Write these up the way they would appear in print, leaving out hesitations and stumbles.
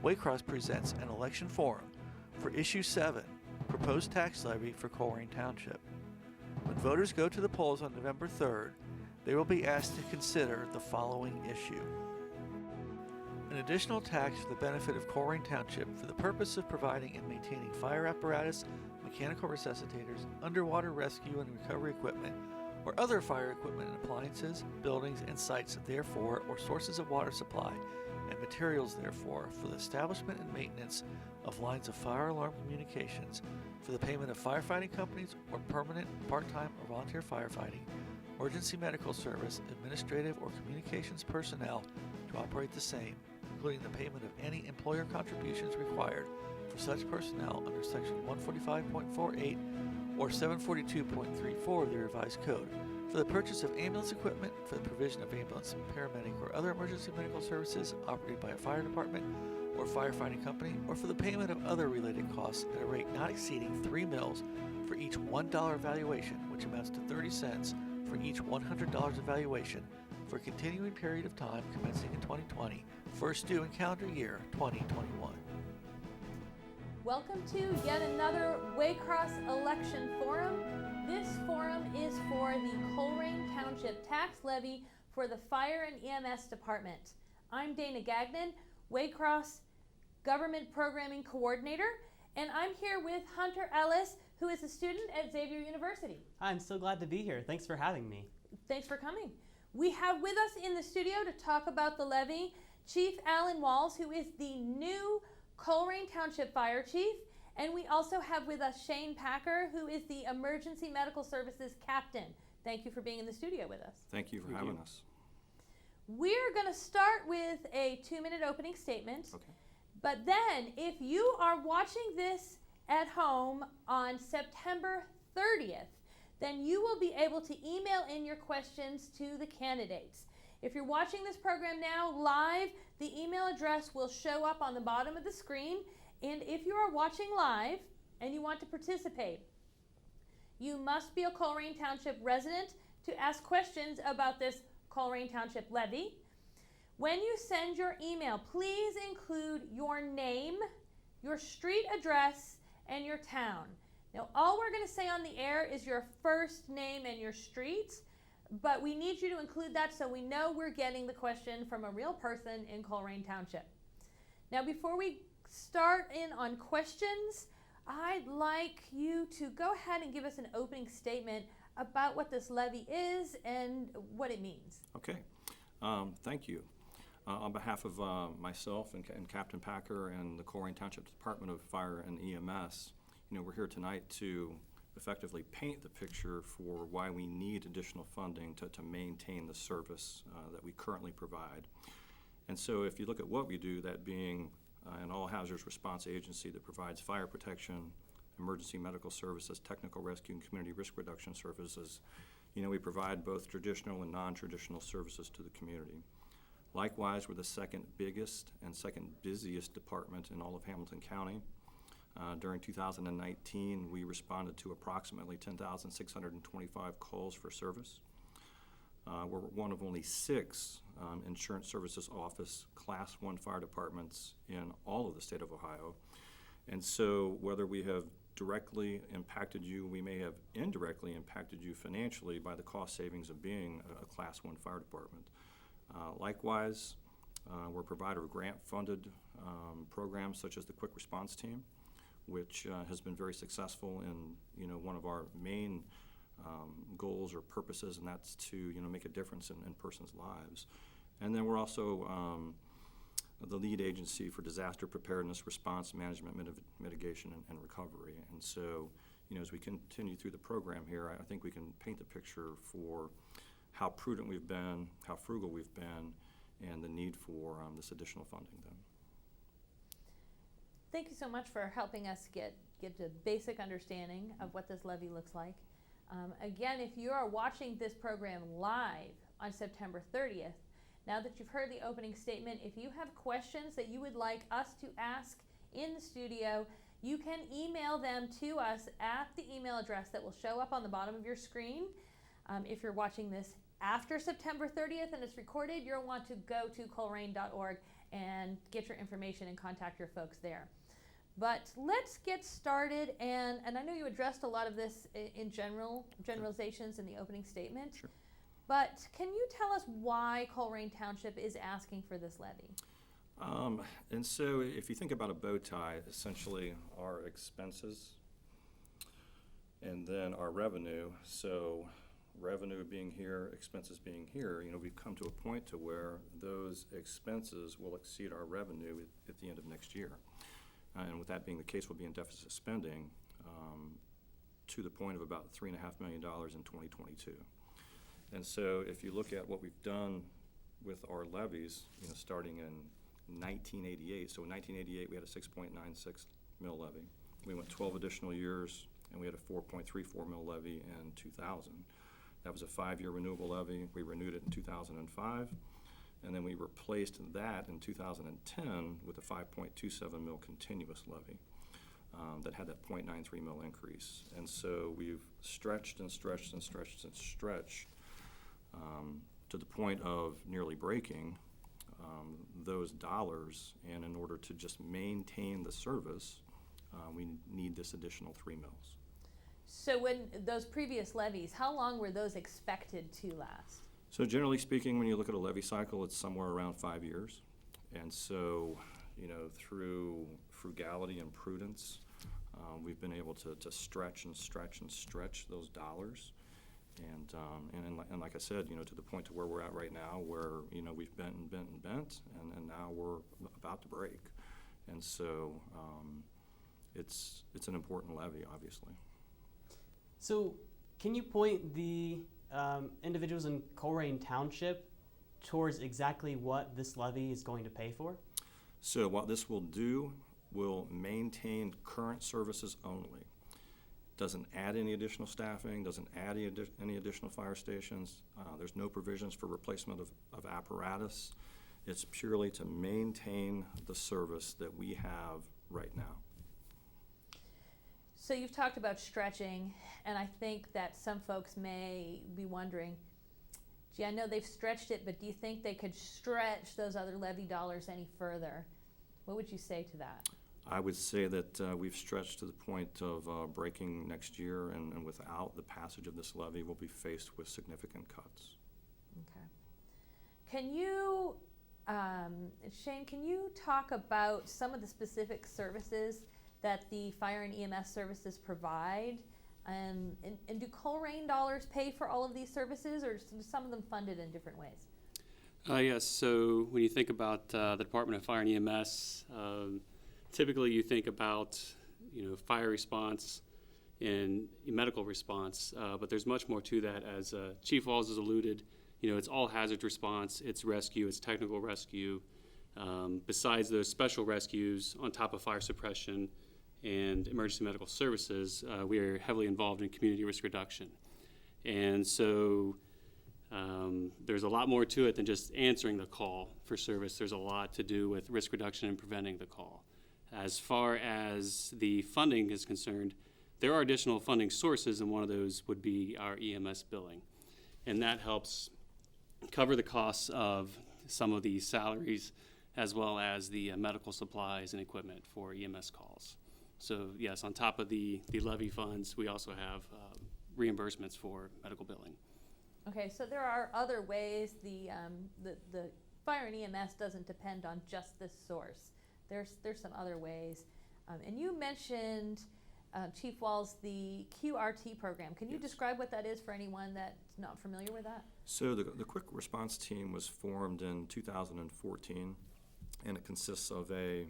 Waycross presents an election forum for Issue 7, Proposed Tax Levy for Colerain Township. When voters go to the polls on November 3rd, they will be asked to consider the following issue. An additional tax for the benefit of Colerain Township for the purpose of providing and maintaining fire apparatus, mechanical resuscitators, underwater rescue and recovery equipment, or other fire equipment and appliances, buildings, and sites therefore, or sources of water supply, and materials therefore, for the establishment and maintenance of lines of fire alarm communications, for the payment of firefighting companies or permanent, part-time, or volunteer firefighting, emergency medical service, administrative, or communications personnel to operate the same, including the payment of any employer contributions required for such personnel under Section 145.48 or 742.34 of the revised code, for the purchase of ambulance equipment, for the provision of ambulance, paramedic, or other emergency medical services operated by a fire department or firefighting company, or for the payment of other related costs at a rate not exceeding 3 mils for each $1 valuation, which amounts to 30 cents for each $100 evaluation for a continuing period of time commencing in 2020, first due in calendar year 2021. Welcome to yet another Waycross election forum. This forum is for the Colerain Township tax levy for the Fire and EMS Department. I'm Dana Gagnon, Waycross Government Programming Coordinator, and I'm here with Hunter Ellis, who is a student at Xavier University. I'm so glad to be here. Thanks for having me. Thanks for coming. We have with us in the studio to talk about the levy Chief Alan Walls, who is the new Colerain Township Fire Chief, and we also have with us Shane Packer, who is the Emergency Medical Services Captain. Thank you for being in the studio with us. Thank you for having us. We're going to start with a 2-minute opening statement. Okay. But then, if you are watching this at home on September 30th, then you will be able to email in your questions to the candidates. If you're watching this program now live, the email address will show up on the bottom of the screen. And if you are watching live and you want to participate, you must be a Colerain Township resident to ask questions about this Colerain Township levy. When you send your email, please include your name, your street address, and your town. Now, all we're going to say on the air is your first name and your street, but we need you to include that so we know we're getting the question from a real person in Colerain Township. Now, before we start in on questions, I'd like you to go ahead and give us an opening statement about what this levy is and what it means. Okay. Thank you. On behalf of myself and Captain Packer and the Colerain Township Department of Fire and EMS, we're here tonight to effectively paint the picture for why we need additional funding to maintain the service that we currently provide. And so if you look at what we do, that being an all-hazards response agency that provides fire protection, emergency medical services, technical rescue, and community risk reduction services, we provide both traditional and non-traditional services to the community. Likewise, we're the second biggest and second busiest department in all of Hamilton County. During 2019, we responded to approximately 10,625 calls for service. We're one of only 6 insurance services office Class 1 fire departments in all of the state of Ohio. And so whether we have directly impacted you, we may have indirectly impacted you financially by the cost savings of being a Class 1 fire department. Likewise, we're a provider of grant-funded programs such as the Quick Response Team, which has been very successful in one of our main goals or purposes, and that's to make a difference in persons' lives. And then we're also the lead agency for disaster preparedness, response management, mitigation, and recovery. And so, as we continue through the program here, I think we can paint the picture for how prudent we've been, how frugal we've been, and the need for this additional funding then. Thank you so much for helping us get a basic understanding of what this levy looks like. Again, if you are watching this program live on September 30th, now that you've heard the opening statement, if you have questions that you would like us to ask in the studio, you can email them to us at the email address that will show up on the bottom of your screen if you're watching this after September 30th and it's recorded, you'll want to go to colerain.org and get your information and contact your folks there. But let's get started, and I know you addressed a lot of this in generalizations in the opening statement. Sure. But can you tell us why Colerain Township is asking for this levy? And so if you think about a bow tie, essentially our expenses and then our revenue. So revenue being here, expenses being here, we've come to a point to where those expenses will exceed our revenue at the end of next year. And with that being the case, we'll be in deficit spending to the point of about $3.5 million in 2022. And so if you look at what we've done with our levies, starting in 1988. So in 1988, we had a 6.96 mil levy. We went 12 additional years, and we had a 4.34 mil levy in 2000. That was a 5-year renewable levy. We renewed it in 2005. And then we replaced that in 2010 with a 5.27 mil continuous levy that had that 0.93 mil increase. And so we've stretched and stretched and stretched and stretched to the point of nearly breaking those dollars. And in order to just maintain the service, we need this additional 3 mils. So when those previous levies, how long were those expected to last? So generally speaking, when you look at a levy cycle, it's somewhere around 5 years. And so, through frugality and prudence, we've been able to stretch and stretch and stretch those dollars. And like I said, to the point to where we're at right now, where, we've bent and bent and bent, and now we're about to break. And so it's an important levy, obviously. So can you point the individuals in Colerain Township towards exactly what this levy is going to pay for? So what this will do will maintain current services only. Doesn't add any additional staffing, doesn't add any additional fire stations. There's no provisions for replacement of apparatus. It's purely to maintain the service that we have right now. So you've talked about stretching, and I think that some folks may be wondering, gee, I know they've stretched it, but do you think they could stretch those other levy dollars any further? What would you say to that? I would say that we've stretched to the point of breaking next year, and without the passage of this levy, we'll be faced with significant cuts. Okay. Can you, Shane, can you talk about some of the specific services that the fire and EMS services provide? And do Colerain dollars pay for all of these services, or are some of them funded in different ways? Yes, so when you think about the Department of Fire and EMS, typically you think about, fire response and medical response, but there's much more to that. As Chief Walls has alluded, it's all hazard response, it's rescue, it's technical rescue. Besides those special rescues, on top of fire suppression and emergency medical services, we are heavily involved in community risk reduction. And so there's a lot more to it than just answering the call for service. There's a lot to do with risk reduction and preventing the call. As far as the funding is concerned, there are additional funding sources, and one of those would be our EMS billing. And that helps cover the costs of some of the salaries as well as the medical supplies and equipment for EMS calls. So yes, on top of the levy funds, we also have reimbursements for medical billing. Okay, so there are other ways the fire and EMS doesn't depend on just this source. There's some other ways. And you mentioned, Chief Walls, the QRT program. Can you describe what that is for anyone that's not familiar with that? So the quick response team was formed in 2014, and it consists of a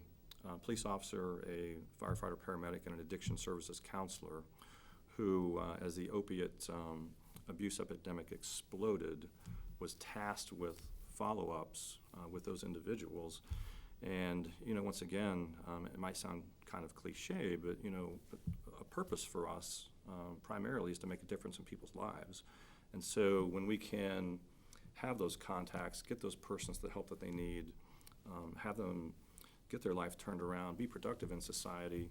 police officer, a firefighter, paramedic, and an addiction services counselor who, as the opiate abuse epidemic exploded, was tasked with follow-ups with those individuals. And, once again, it might sound kind of cliche, but, a purpose for us primarily is to make a difference in people's lives. And so when we can have those contacts, get those persons the help that they need, have them get their life turned around, be productive in society,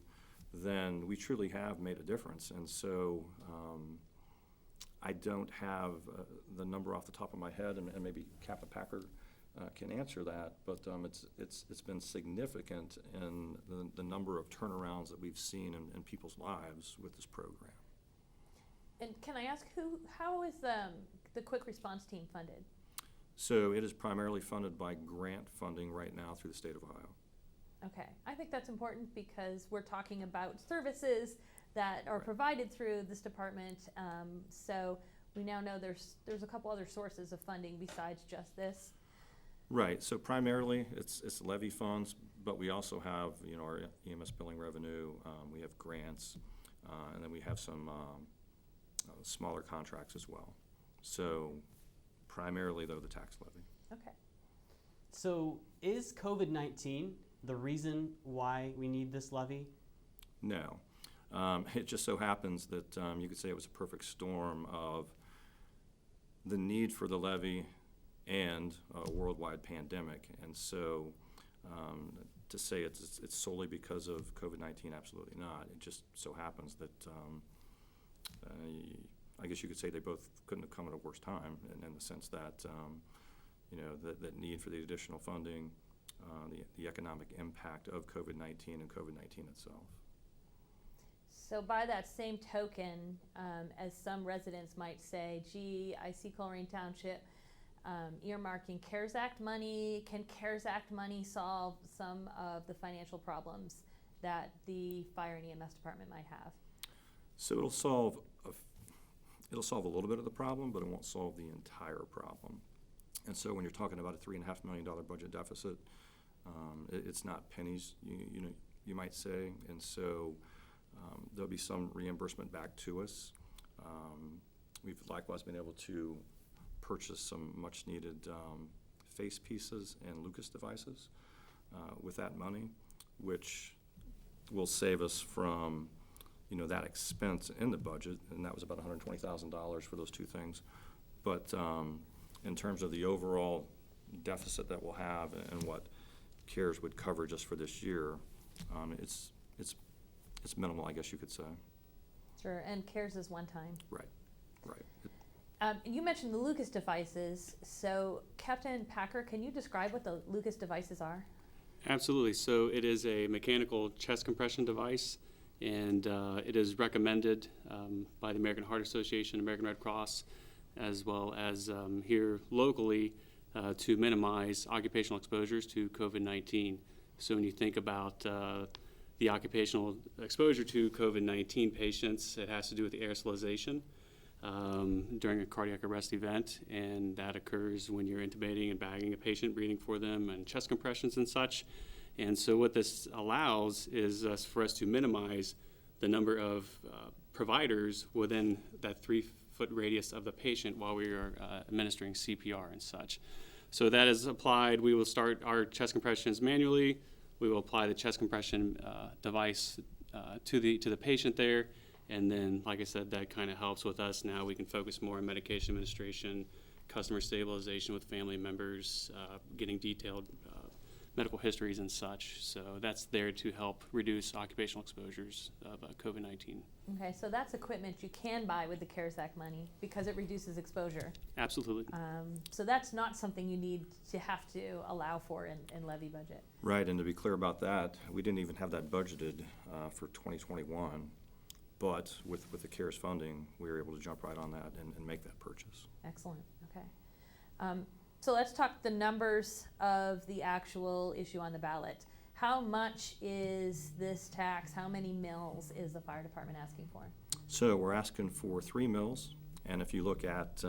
then we truly have made a difference. And so I don't have the number off the top of my head, and maybe Captain Packer can answer that, but it's been significant in the number of turnarounds that we've seen in people's lives with this program. And can I ask how is the quick response team funded? So it is primarily funded by grant funding right now through the state of Ohio. Okay, I think that's important because we're talking about services that are provided through this department. So we now know there's a couple other sources of funding besides just this. Right. So primarily it's levy funds, but we also have our EMS billing revenue. We have grants, and then we have some smaller contracts as well. So primarily though the tax levy. Okay. So is COVID-19 the reason why we need this levy? No. It just so happens that you could say it was a perfect storm of the need for the levy and a worldwide pandemic. And so to say it's solely because of COVID-19, absolutely not. It just so happens that I guess you could say they both couldn't have come at a worse time in the sense that that need for the additional funding, the economic impact of COVID-19 and COVID-19 itself. So by that same token, as some residents might say, gee, I see Colerain Township earmarking CARES Act money. Can CARES Act money solve some of the financial problems that the fire and EMS department might have? So it'll solve a little bit of the problem, but it won't solve the entire problem. And so when you're talking about a $3.5 million budget deficit, it's not pennies, you might say. And so there'll be some reimbursement back to us. We've likewise been able to purchase some much needed face pieces and Lucas devices with that money, which will save us from that expense in the budget, and that was about $120,000 for those two things. But in terms of the overall deficit that we'll have and what CARES would cover just for this year, it's minimal, I guess you could say. Sure, and CARES is one time. Right. You mentioned the Lucas devices. So Captain Packer, can you describe what the Lucas devices are? Absolutely. So it is a mechanical chest compression device, and it is recommended by the American Heart Association, American Red Cross, as well as here locally to minimize occupational exposures to COVID-19. So when you think about the occupational exposure to COVID-19 patients, it has to do with the aerosolization during a cardiac arrest event, and that occurs when you're intubating and bagging a patient, breathing for them, and chest compressions and such. And so what this allows is for us to minimize the number of providers within that 3-foot radius of the patient while we are administering CPR and such. So that is applied. We will start our chest compressions manually. We will apply the chest compression device to the patient there. And then, like I said, that kind of helps with us. Now we can focus more on medication administration, customer stabilization with family members, getting detailed medical histories and such. So that's there to help reduce occupational exposures of COVID-19. Okay, so that's equipment you can buy with the CARES Act money because it reduces exposure. Absolutely. So that's not something you need to have to allow for in levy budget. Right, and to be clear about that, we didn't even have that budgeted for 2021. But with the CARES funding, we were able to jump right on that and make that purchase. Excellent, okay. So let's talk the numbers of the actual issue on the ballot. How much is this tax? How many mills is the fire department asking for? So we're asking for 3 mills, and if you look at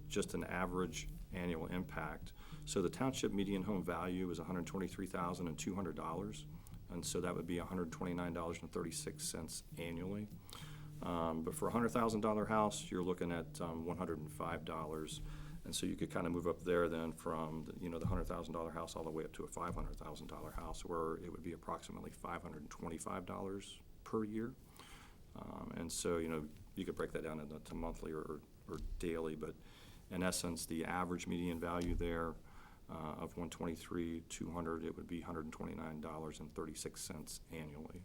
just an average annual impact, so the township median home value is $123,200, and so that would be $129.36 annually. But for a $100,000 house, you're looking at $105. And so you could kind of move up there then from the $100,000 house all the way up to a $500,000 house, where it would be approximately $525 per year. And so you could break that down into monthly or daily, but in essence, the average median value there of $123,200, it would be $129.36 annually.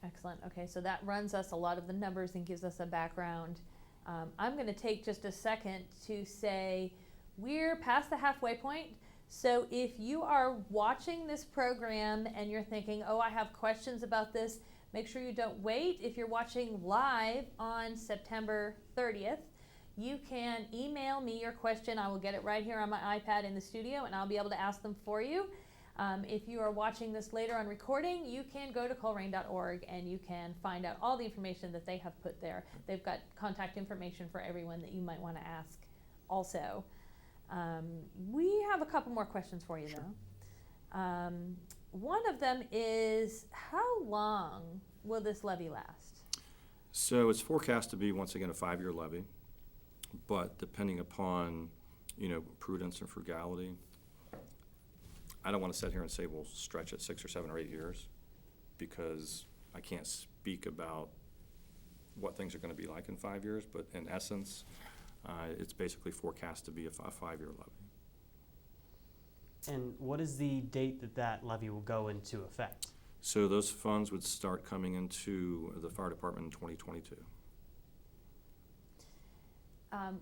Excellent, okay, so that runs us a lot of the numbers and gives us a background I'm going to take just a second to say we're past the halfway point. So if you are watching this program and you're thinking, oh, I have questions about this, make sure you don't wait. If you're watching live on September 30th, you can email me your question. I will get it right here on my iPad in the studio, and I'll be able to ask them for you. If you are watching this later on recording, you can go to colerain.org and you can find out all the information that they have put there. They've got contact information for everyone that you might want to ask also. We have a couple more questions for you, though. One of them is, how long will this levy last? So it's forecast to be, once again, a 5-year levy, but depending upon, prudence and frugality, I don't want to sit here and say we'll stretch it 6 or 7 or 8 years, because I can't speak about what things are going to be like in 5 years, but in essence, it's basically forecast to be a 5-year levy. And what is the date that levy will go into effect? So those funds would start coming into the fire department in 2022.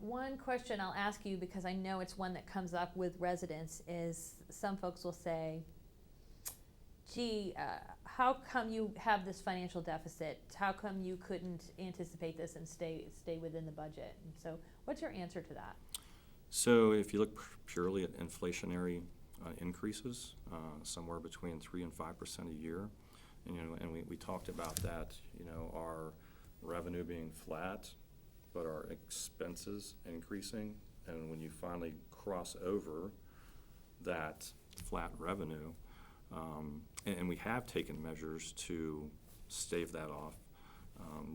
One question I'll ask you, because I know it's one that comes up with residents, is some folks will say, gee, how come you have this financial deficit? How come you couldn't anticipate this and stay within the budget? And so what's your answer to that? So if you look purely at inflationary increases, somewhere between 3 and 5% a year, and we talked about that, our revenue being flat, but our expenses increasing, and when you finally cross over that flat revenue, and we have taken measures to stave that off.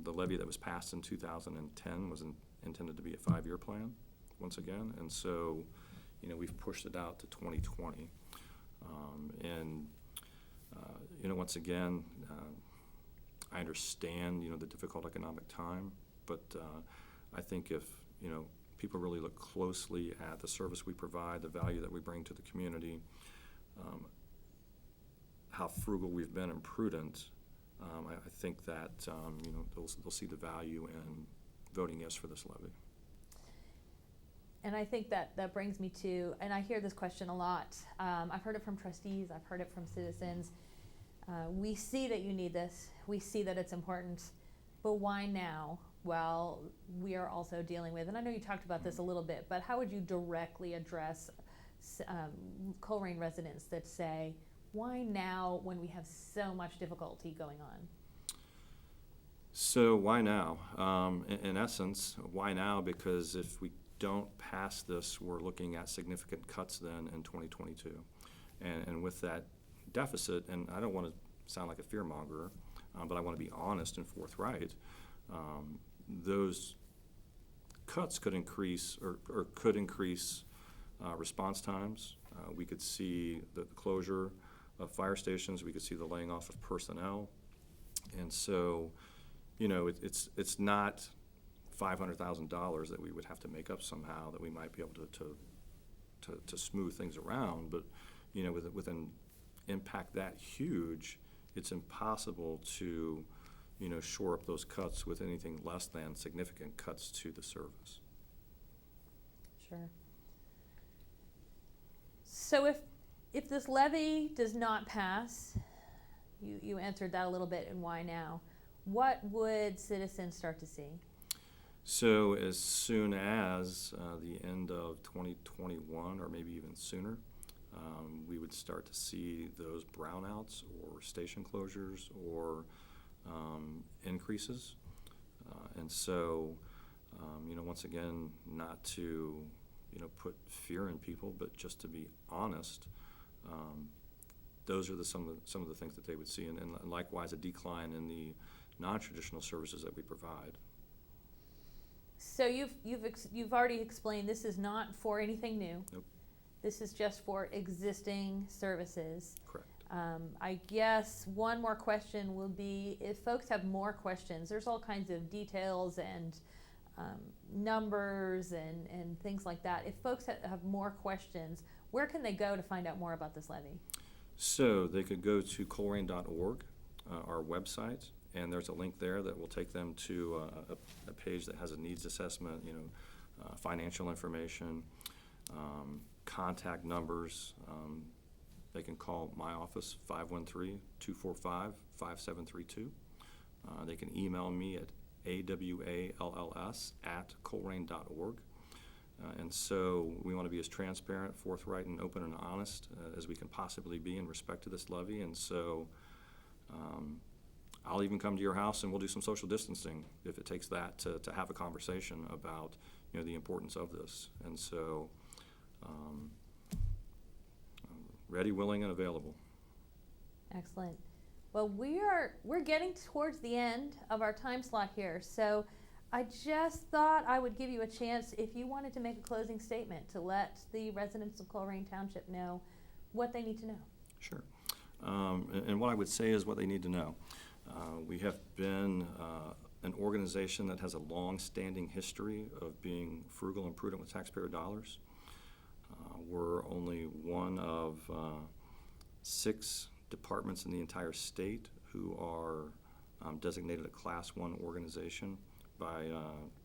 The levy that was passed in 2010 was intended to be a 5-year plan, once again, and so, we've pushed it out to 2020. Once again, I understand, the difficult economic time, but I think if, people really look closely at the service we provide, the value that we bring to the community, how frugal we've been and prudent, I think that, they'll see the value in voting yes for this levy. And I think that brings me to, and I hear this question a lot. I've heard it from trustees, I've heard it from citizens. We see that you need this, we see that it's important, but why now? Well, we are also dealing with, and I know you talked about this a little bit, but how would you directly address Colerain residents that say, why now when we have so much difficulty going on? So why now? In essence, why now? Because if we don't pass this, we're looking at significant cuts then in 2022. And with that deficit, and I don't want to sound like a fearmonger, but I want to be honest and forthright, those cuts could increase or could increase response times. We could see the closure of fire stations. We could see the laying off of personnel. And so, it's not $500,000 that we would have to make up somehow, that we might be able to smooth things around. But, with an impact that huge, it's impossible to shore up those cuts with anything less than significant cuts to the service. Sure. So if this levy does not pass, you answered that a little bit, and why now? What would citizens start to see? So as soon as the end of 2021, or maybe even sooner, we would start to see those brownouts or station closures or increases. And so, once again, not to, put fear in people, but just to be honest, those are some of the things that they would see, and likewise a decline in the non-traditional services that we provide. So you've already explained this is not for anything new. Nope. This is just for existing services. Correct. I guess one more question will be, if folks have more questions, there's all kinds of details and numbers and things like that. If folks have more questions, where can they go to find out more about this levy? So they could go to colerain.org, our website, And there's a link there that will take them to a page that has a needs assessment, financial information, contact numbers. They can call my office, 513-245-5732. They can email me at awalls@colerain.org. And so we want to be as transparent, forthright, and open and honest as we can possibly be in respect to this levy. And so I'll even come to your house and we'll do some social distancing if it takes that to have a conversation about the importance of this. And so ready, willing, and available. Excellent. Well, we're getting towards the end of our time slot here, so I just thought I would give you a chance if you wanted to make a closing statement to let the residents of Colerain Township know what they need to know. Sure. And what I would say is what they need to know. We have been an organization that has a long-standing history of being frugal and prudent with taxpayer dollars. We're only one of 6 departments in the entire state who are designated a Class 1 organization by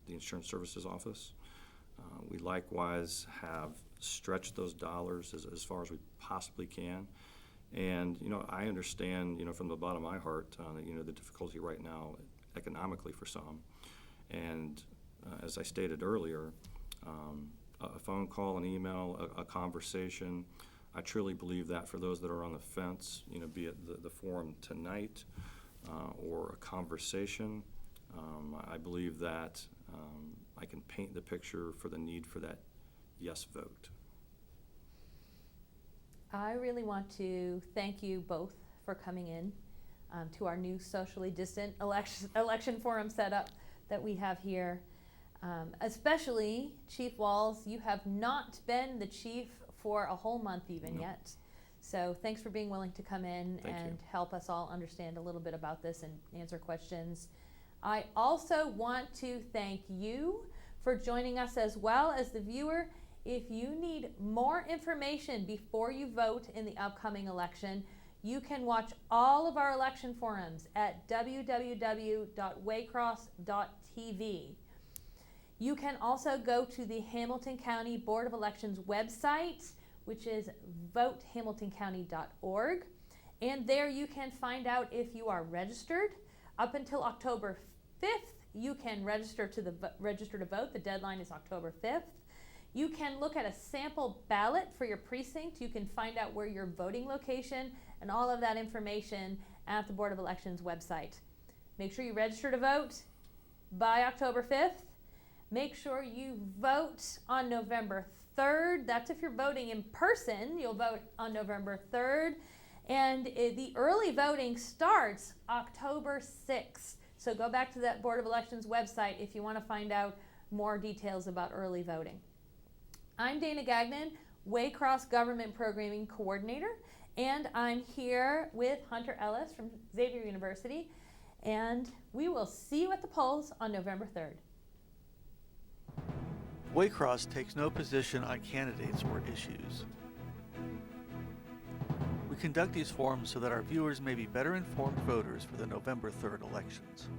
the Insurance Services Office. We likewise have stretched those dollars as far as we possibly can. And, I understand, from the bottom of my heart, the difficulty right now economically for some. And as I stated earlier, a phone call, an email, a conversation, I truly believe that for those that are on the fence, be it the forum tonight or a conversation, I believe that I can paint the picture for the need for that yes vote. I really want to thank you both for coming in to our new socially distant election forum setup that we have here. Especially Chief Walls, you have not been the chief for a whole month even yet. So thanks for being willing to come in and help us all understand a little bit about this and answer questions. I also want to thank you for joining us as well as the viewer. If you need more information before you vote in the upcoming election, you can watch all of our election forums at www.waycross.tv. You can also go to the Hamilton County Board of Elections website, which is votehamiltoncounty.org. And there you can find out if you are registered. Up until October 5th, you can register to vote. The deadline is October 5th. You can look at a sample ballot for your precinct. You can find out where your voting location and all of that information at the Board of Elections website. Make sure you register to vote by October 5th. Make sure you vote on November 3rd. That's if you're voting in person. You'll vote on November 3rd. And the early voting starts October 6th. So go back to that Board of Elections website if you want to find out more details about early voting. I'm Dana Gagnon, Waycross Government Programming Coordinator, and I'm here with Hunter Ellis from Xavier University, and we will see you at the polls on November 3rd. Waycross takes no position on candidates or issues. We conduct these forums so that our viewers may be better informed voters for the November 3rd elections.